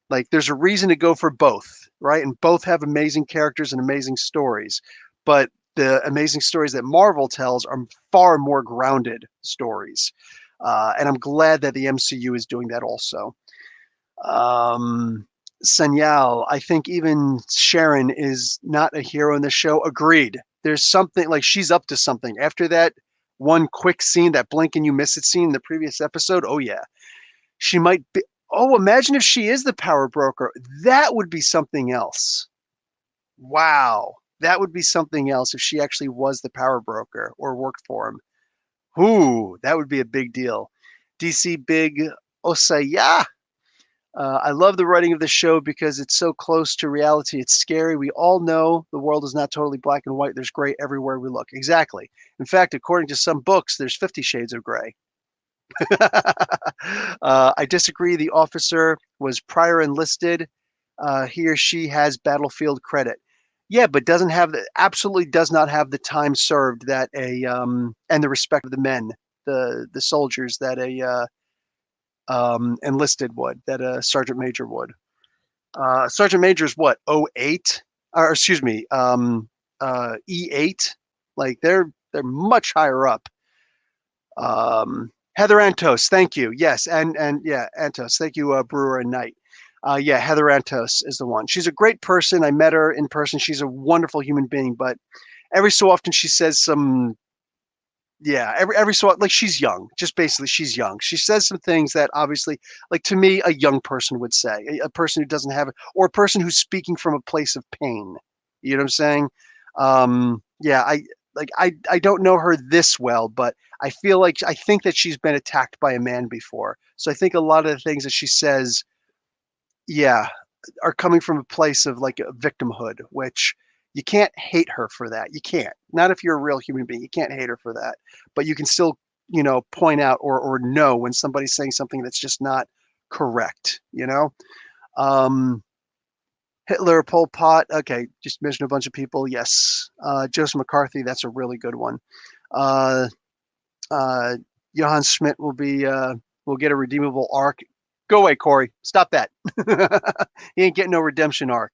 like there's a reason to go for both, right? And both have amazing characters and amazing stories. But the amazing stories that Marvel tells are far more grounded stories. And I'm glad that the MCU is doing that also. Senyal, I think even Sharon is not a hero in the show. Agreed. There's something like she's up to something. After that one quick scene, that blink and you miss it scene in the previous episode, oh yeah. She might be. Oh, imagine if she is the power broker. That would be something else. Wow. That would be something else if she actually was the power broker or worked for him. Ooh, that would be a big deal. DC Big Osaya. I love the writing of the show because it's so close to reality. It's scary. We all know the world is not totally black and white. There's gray everywhere we look. Exactly. In fact, according to some books, there's 50 shades of gray. I disagree. The officer was prior enlisted. He or she has battlefield credit. Yeah, but doesn't have absolutely does not have the time served that and the respect of the men, the soldiers that a enlisted would, that a sergeant major would. Sergeant major is what, 08? Or excuse me, E8. Like they're much higher up. Heather Antos, thank you. Yes, and yeah, Antos, thank you, Brewer and Knight. Yeah, Heather Antos is the one. She's a great person. I met her in person. She's a wonderful human being, but every so often she says some, yeah, every so like she's young. Just basically, she's young. She says some things that obviously, like to me, a young person would say, a person who doesn't have it, or a person who's speaking from a place of pain. You know what I'm saying? Yeah, I don't know her this well, but I think that she's been attacked by a man before. So I think a lot of the things that she says, yeah, are coming from a place of like a victimhood, which you can't hate her for that. You can't. Not if you're a real human being. You can't hate her for that. But you can still, point out or know when somebody's saying something that's just not correct. Um, Hitler, Pol Pot. Okay, just mention a bunch of people. Yes. Joseph McCarthy. That's a really good one. Uh, Johann Schmidt will get a redeemable arc. Go away, Corey. Stop that. He ain't getting no redemption arc.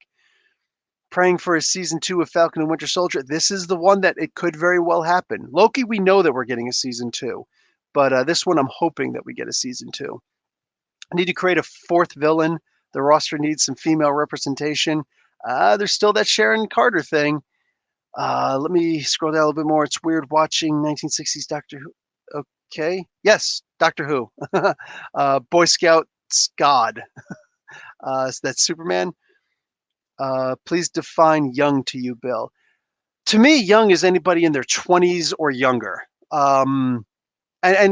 Praying for a season 2 of Falcon and Winter Soldier. This is the one that it could very well happen. Loki, we know that we're getting a season 2, but this one I'm hoping that we get a season 2. I need to create a fourth villain. The roster needs some female representation. There's still that Sharon Carter thing. Let me scroll down a little bit more. It's weird watching 1960s Doctor Who. Okay. Yes, Doctor Who. Boy Scout God. That's Superman. Please define young to you, Bill. To me, young is anybody in their 20s or younger. And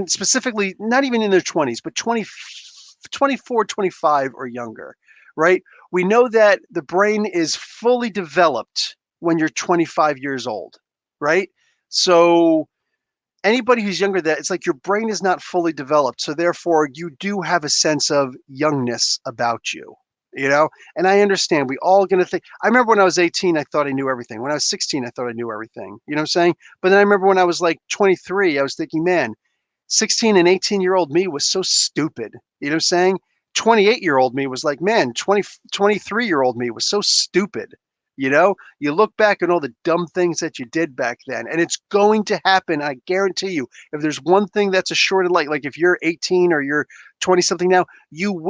specifically, not even in their 20s, but 24, 25 or younger, right? We know that the brain is fully developed when you're 25 years old, right? So anybody who's younger than that, it's like your brain is not fully developed. So therefore, you do have a sense of youngness about you. And I understand we all going to think. I remember when I was 18, I thought I knew everything. When I was 16, I thought I knew everything. You know what I'm saying? But then I remember when I was like 23, I was thinking, man, 16 and 18-year-old me was so stupid. You know what I'm saying? 28-year-old me was like, man, 23-year-old me was so stupid. You look back at all the dumb things that you did back then, and it's going to happen. I guarantee you. If there's one thing that's assured in life, like if you're 18 or you're 20 something now,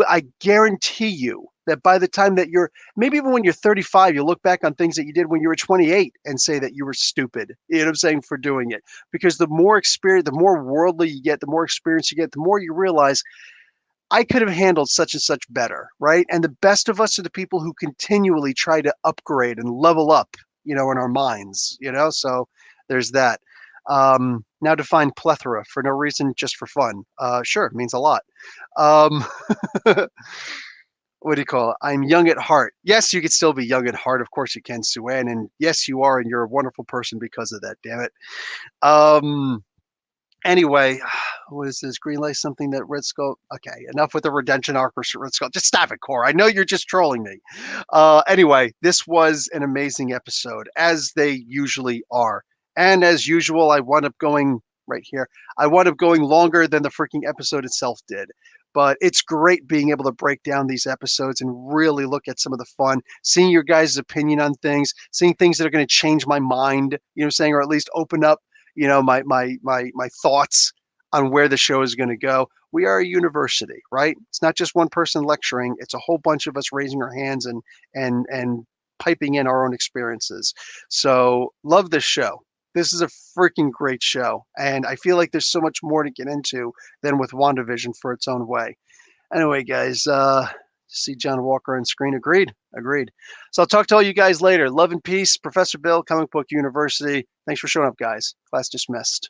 I guarantee you that by the time that you're, maybe even when you're 35, you'll look back on things that you did when you were 28 and say that you were stupid. You know what I'm saying, for doing it. Because the more experience, the more worldly you get, the more experience you get, the more you realize I could have handled such and such better, right? And the best of us are the people who continually try to upgrade and level up, in our minds, So there's that. Now define plethora for no reason, just for fun. Sure, it means a lot. Um, what do you call it? I'm young at heart. Yes, you could still be young at heart. Of course you can, Sue-Ann. And yes, you are, and you're a wonderful person because of that, damn it. Anyway, what is this? Green light something that Red Skull. Okay, enough with the redemption arc for Red Skull. Just stop it, Core. I know you're just trolling me. Anyway, this was an amazing episode, as they usually are. And as usual, I wound up going right here. I wound up going longer than the freaking episode itself did. But it's great being able to break down these episodes and really look at some of the fun, seeing your guys' opinion on things, seeing things that are going to change my mind, saying, or at least open up my thoughts on where the show is going to go. We are a university, right? It's not just one person lecturing, it's a whole bunch of us raising our hands and piping in our own experiences. So love this show. This is a freaking great show, and I feel like there's so much more to get into than with WandaVision for its own way. Anyway, guys, see John Walker on screen. Agreed. So I'll talk to all you guys later. Love and peace. Professor Bill, Comic Book University. Thanks for showing up, guys. Class dismissed.